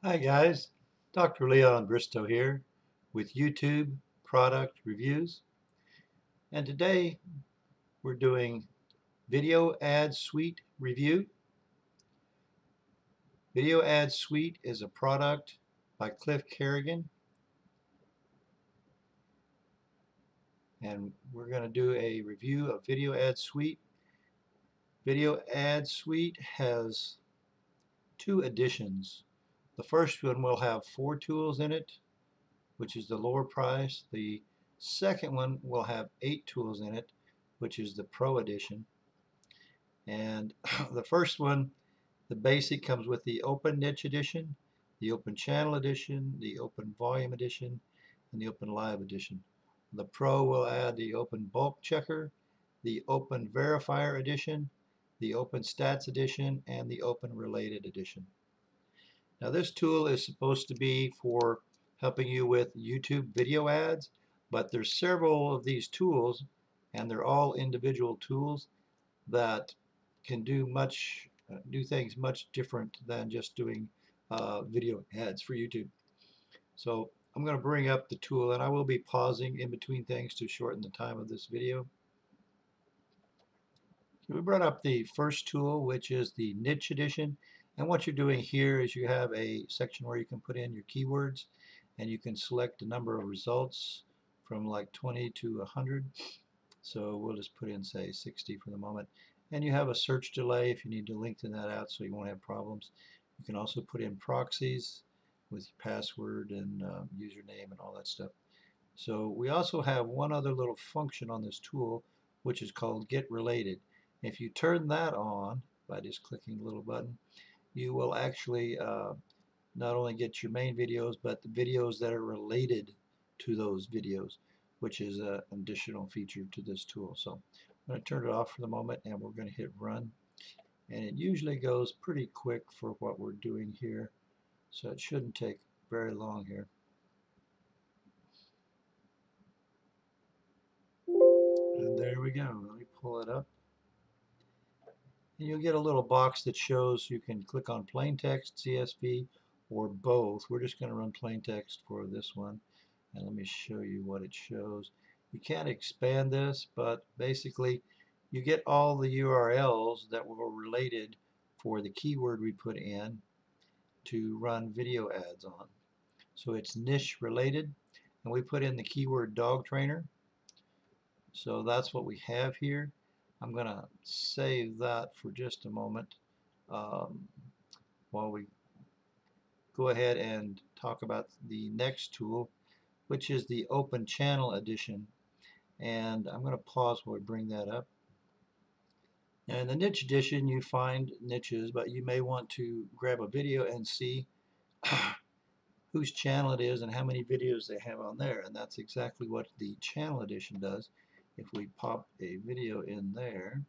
Hi guys, Dr. Leon Bristow here with YouTube Product Reviews, and today we're doing Video Ad Suite Review. Video Ad Suite is a product by Cliff Carrigan, and we're going to do a review of Video Ad Suite. Video Ad Suite has two editions. The first one will have 4 tools in it, which is the lower price. The second one will have 8 tools in it, which is the Pro Edition. And the first one, the basic, comes with the Open Niche Edition, the Open Channel Edition, the Open Volume Edition, and the Open Live Edition. The Pro will add the Open Bulk Checker, the Open Verifier Edition, the Open Stats Edition, and the Open Related Edition. Now this tool is supposed to be for helping you with YouTube video ads, but there's several of these tools, and they're all individual tools that can do things much different than just doing video ads for YouTube. So I'm going to bring up the tool, and I will be pausing in between things to shorten the time of this video. We brought up the first tool, which is the Niche Edition, and what you're doing here is you have a section where you can put in your keywords, and you can select a number of results from like 20 to 100. So we'll just put in, say, 60 for the moment. And you have a search delay if you need to lengthen that out so you won't have problems. You can also put in proxies with your password and username and all that stuff. So we also have one other little function on this tool, which is called Get Related. If you turn that on by just clicking the little button, you will actually not only get your main videos, but the videos that are related to those videos, which is an additional feature to this tool. So I'm going to turn it off for the moment, and we're going to hit run. And it usually goes pretty quick for what we're doing here, so it shouldn't take very long here. And there we go. Let me pull it up. And you'll get a little box that shows you can click on plain text, CSV, or both. We're just going to run plain text for this one. And let me show you what it shows. You can't expand this, but basically you get all the URLs that were related for the keyword we put in to run video ads on. So it's niche related, and we put in the keyword dog trainer. So that's what we have here. I'm going to save that for just a moment while we go ahead and talk about the next tool, which is the Open Channel Edition. And I'm going to pause while we bring that up. And in the Niche Edition, you find niches, but you may want to grab a video and see whose channel it is and how many videos they have on there. And that's exactly what the Channel Edition does. If we pop a video in there,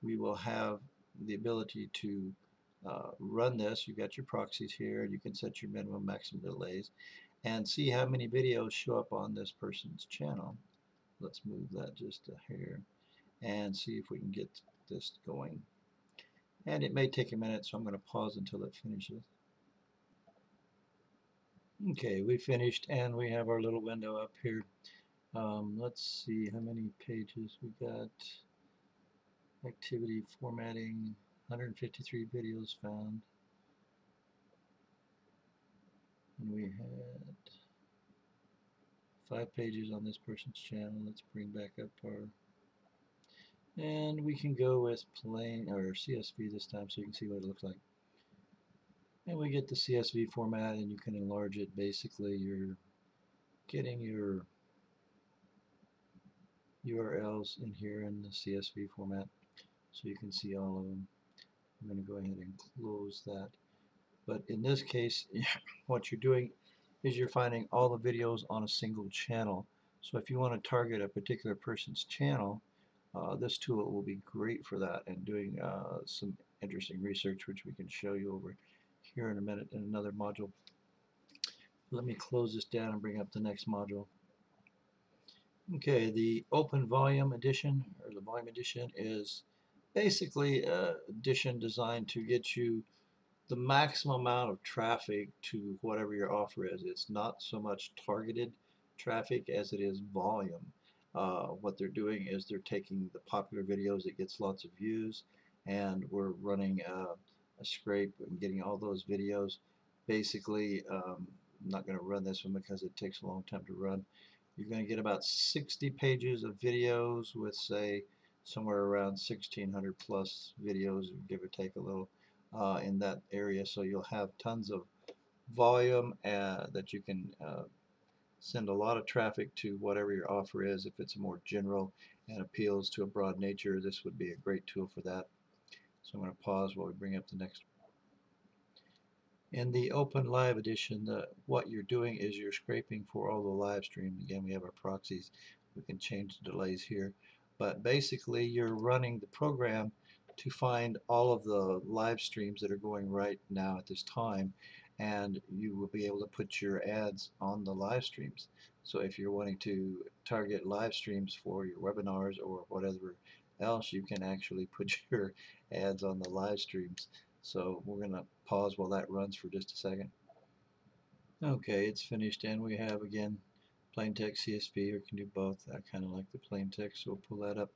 we will have the ability to run this. You've got your proxies here. You can set your minimum, maximum delays and see how many videos show up on this person's channel. Let's move that just a hair and see if we can get this going. And it may take a minute, so I'm going to pause until it finishes. Okay, we finished, and we have our little window up here. Let's see how many pages we got. Activity formatting, 153 videos found. And we had 5 pages on this person's channel. Let's bring back up our, and we can go with plain or CSV this time so you can see what it looks like. And we get the CSV format, and you can enlarge it. Basically, you're getting your URLs in here in the CSV format so you can see all of them. I'm going to go ahead and close that. But in this case, what you're doing is you're finding all the videos on a single channel. So if you want to target a particular person's channel, this tool will be great for that, and doing some interesting research, which we can show you over here in a minute in another module. Let me close this down and bring up the next module. Okay, the Open Volume Edition, or the Volume Edition, is basically an edition designed to get you the maximum amount of traffic to whatever your offer is. It's not so much targeted traffic as it is volume. What they're doing is they're taking the popular videos that gets lots of views, and we're running a scrape and getting all those videos. Basically, I'm not going to run this one because it takes a long time to run. You're going to get about 60 pages of videos with, say, somewhere around 1,600 plus videos, give or take a little, in that area. So you'll have tons of volume that you can send a lot of traffic to whatever your offer is. If it's more general and appeals to a broad nature, this would be a great tool for that. So I'm going to pause while we bring up the next. In the Open Live Edition, what you're doing is you're scraping for all the live streams. Again, we have our proxies. We can change the delays here. But basically, you're running the program to find all of the live streams that are going right now at this time, and you will be able to put your ads on the live streams. So if you're wanting to target live streams for your webinars or whatever else, you can actually put your ads on the live streams. So we're going to pause while that runs for just a second. Okay, it's finished, and we have again plain text CSV, or can do both. I kind of like the plain text, so we'll pull that up.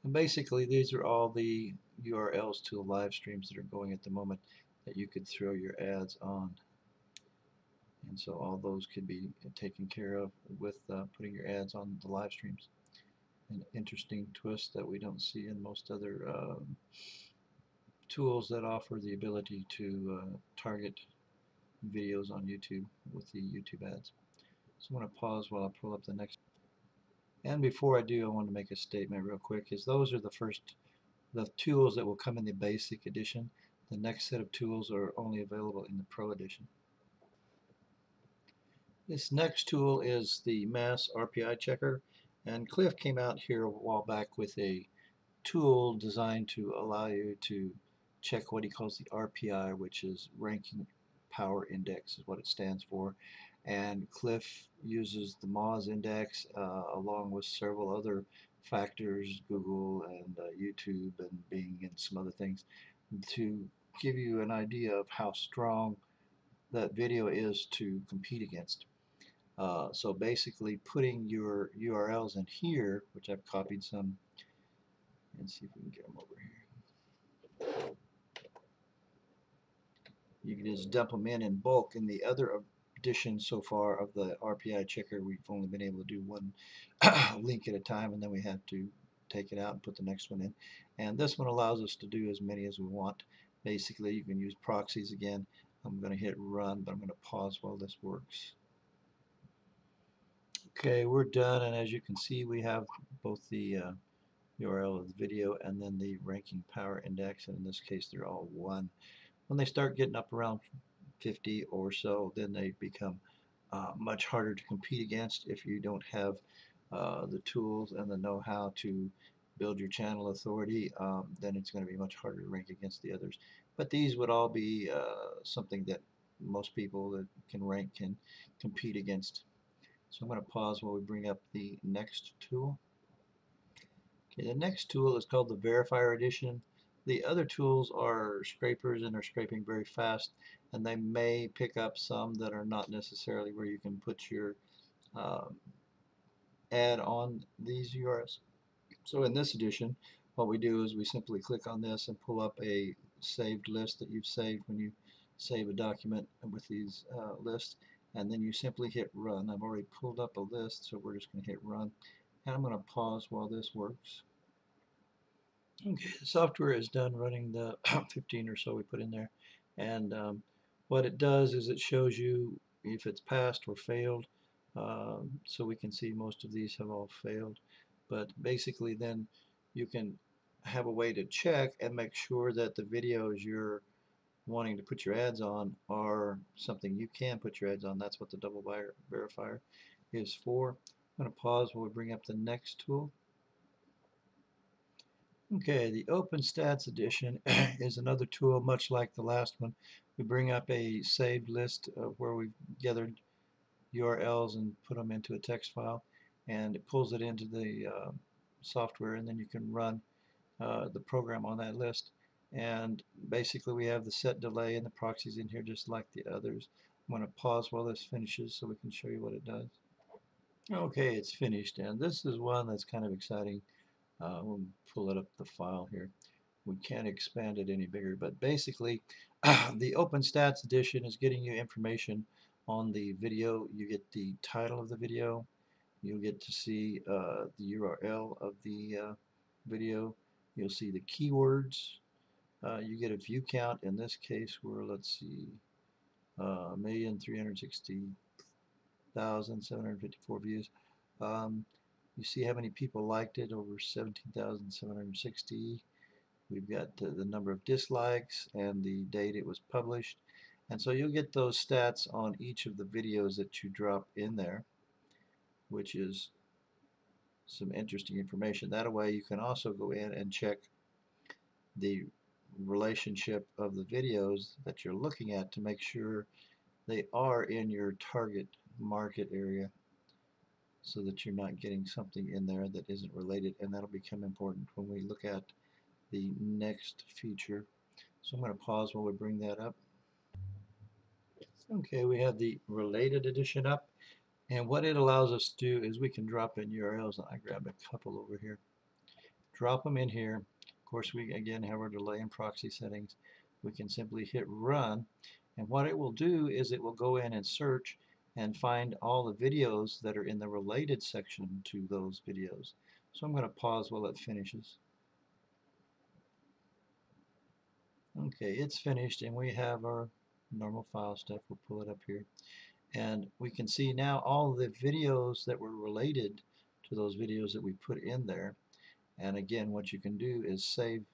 And basically these are all the URLs to the live streams that are going at the moment that you could throw your ads on. And so all those could be taken care of with putting your ads on the live streams. An interesting twist that we don't see in most other tools that offer the ability to target videos on YouTube with the YouTube ads. So I'm going to pause while I pull up the next. And before I do, I want to make a statement real quick, is those are the tools that will come in the basic edition. The next set of tools are only available in the Pro edition. This next tool is the Mass Rpi Checker, and Cliff came out here a while back with a tool designed to allow you to check what he calls the RPI, which is Ranking Power Index is what it stands for. And Cliff uses the Moz index along with several other factors, Google and YouTube and Bing and some other things, to give you an idea of how strong that video is to compete against. So basically putting your URLs in here, which I've copied some, and see if we can get them over here. You can just dump them in bulk. In the other edition so far of the RPI checker, we've only been able to do one link at a time, and then we have to take it out and put the next one in. And this one allows us to do as many as we want. Basically, you can use proxies again. I'm going to hit run, but I'm going to pause while this works. Okay, we're done, and as you can see, we have both the URL of the video and then the ranking power index, and in this case they're all 1. When they start getting up around 50 or so, then they become much harder to compete against if you don't have the tools and the know-how to build your channel authority. Then it's going to be much harder to rank against the others. But these would all be something that most people that can rank can compete against. So I'm going to pause while we bring up the next tool. Okay, the next tool is called the Verifier Addition. The other tools are scrapers, and are scraping very fast, and they may pick up some that are not necessarily where you can put your ad on these URLs. So in this edition, what we do is we simply click on this and pull up a saved list that you've saved when you save a document with these lists, and then you simply hit run. I've already pulled up a list, so we're just going to hit run, and I'm going to pause while this works. Okay, the software is done running the 15 or so we put in there, and what it does is it shows you if it's passed or failed, so we can see most of these have all failed, but basically then you can have a way to check and make sure that the videos you're wanting to put your ads on are something you can put your ads on. That's what the double verifier is for. I'm going to pause while we bring up the next tool. Okay, the OpenStats edition is another tool much like the last one. We bring up a saved list of where we've gathered URLs and put them into a text file, and it pulls it into the software, and then you can run the program on that list. And basically we have the set delay and the proxies in here just like the others. I'm going to pause while this finishes so we can show you what it does. Okay, it's finished, and this is one that's kind of exciting. We'll pull it up the file here. We can't expand it any bigger, but basically the OpenStats edition is getting you information on the video. You get the title of the video, you'll get to see the URL of the video, you'll see the keywords, you get a view count. In this case we're, let's see, 1,360,754 views. You see how many people liked it, over 17,760. We've got the number of dislikes and the date it was published. And so you'll get those stats on each of the videos that you drop in there, which is some interesting information. That way you can also go in and check the relationship of the videos that you're looking at to make sure they are in your target market area, so that you're not getting something in there that isn't related, and that'll become important when we look at the next feature. So I'm going to pause while we bring that up. Okay, we have the related edition up, and what it allows us to do is we can drop in URLs, and I grabbed a couple over here. Drop them in here. Of course, we again have our delay and proxy settings. We can simply hit run, and what it will do is it will go in and search and find all the videos that are in the related section to those videos. So I'm going to pause while it finishes. Okay, it's finished, and we have our normal file stuff. We'll pull it up here, and we can see now all the videos that were related to those videos that we put in there. And again, what you can do is save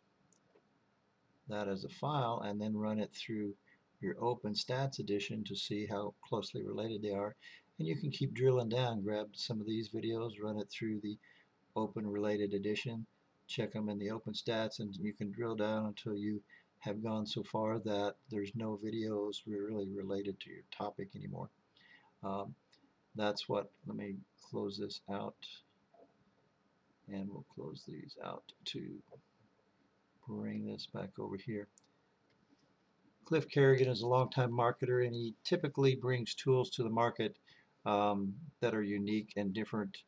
that as a file and then run it through your OpenStats edition to see how closely related they are. And you can keep drilling down, grab some of these videos, run it through the Open Related Edition, check them in the OpenStats, and you can drill down until you have gone so far that there's no videos really related to your topic anymore. That's what, let me close this out, and we'll close these out to bring this back over here. Cliff Carrigan is a longtime marketer, and he typically brings tools to the market that are unique and different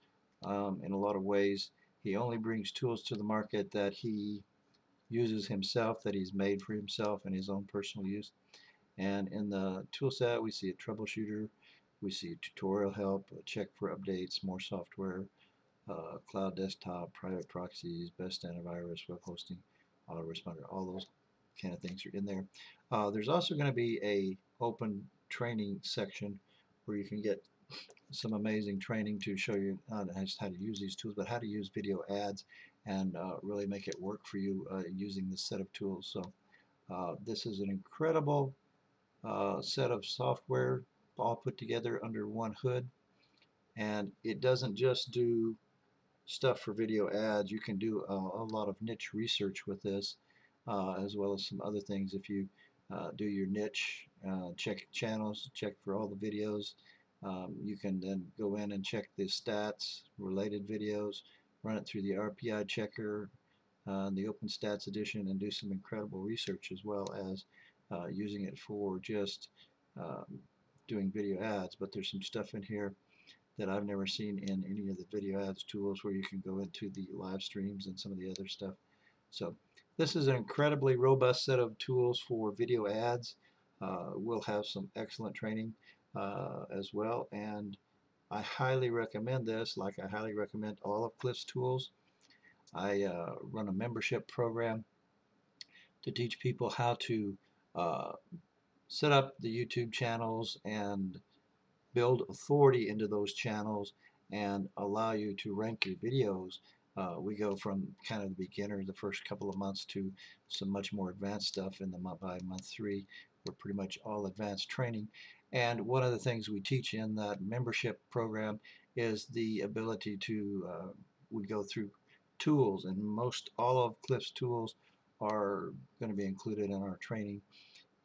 in a lot of ways. He only brings tools to the market that he uses himself, that he's made for himself and his own personal use. And in the tool set, we see a troubleshooter, we see tutorial help, a check for updates, more software, cloud desktop, private proxies, best antivirus, web hosting, autoresponder, all those kind of things are in there. There's also going to be a open training section where you can get some amazing training to show you not just how to use these tools, but how to use video ads and really make it work for you using this set of tools. So this is an incredible set of software all put together under one hood, and it doesn't just do stuff for video ads. You can do a lot of niche research with this, as well as some other things. If you do your niche, check channels, check for all the videos. You can then go in and check the stats, related videos, run it through the Rpi Checker, the OpenStats edition, and do some incredible research, as well as using it for just doing video ads. But there's some stuff in here that I've never seen in any of the video ads tools, where you can go into the live streams and some of the other stuff. So this is an incredibly robust set of tools for video ads. We'll have some excellent training as well, and I highly recommend this, like I highly recommend all of Cliff's tools. I run a membership program to teach people how to set up the YouTube channels and build authority into those channels and allow you to rank your videos. We go from kind of the beginner the first couple of months to some much more advanced stuff in the by month 3. We're pretty much all advanced training. And one of the things we teach in that membership program is the ability to, we go through tools, and most all of Cliff's tools are going to be included in our training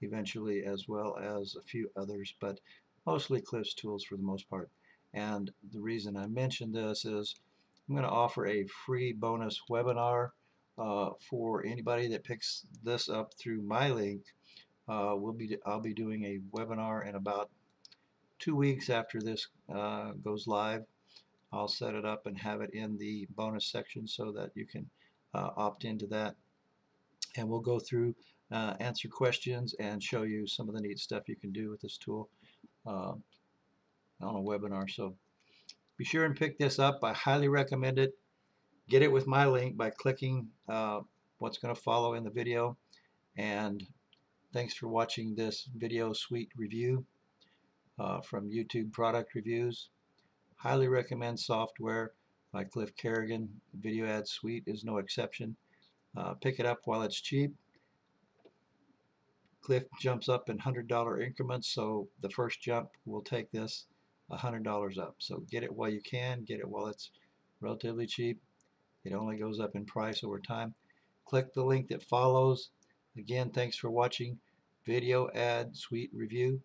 eventually, as well as a few others, but mostly Cliff's tools for the most part. And the reason I mention this is I'm going to offer a free bonus webinar for anybody that picks this up through my link. I'll be doing a webinar in about 2 weeks after this goes live. I'll set it up and have it in the bonus section so that you can opt into that. And we'll go through, answer questions, and show you some of the neat stuff you can do with this tool on a webinar. So be sure and pick this up. I highly recommend it. Get it with my link by clicking what's going to follow in the video. And thanks for watching this video suite review from YouTube Product Reviews. Highly recommend software by Cliff Carrigan. Video Ad Suite is no exception. Pick it up while it's cheap. Cliff jumps up in $100 increments, so the first jump will take this $100 up. So get it while you can, get it while it's relatively cheap. It only goes up in price over time. Click the link that follows. Again, thanks for watching Video Ad Suite Review.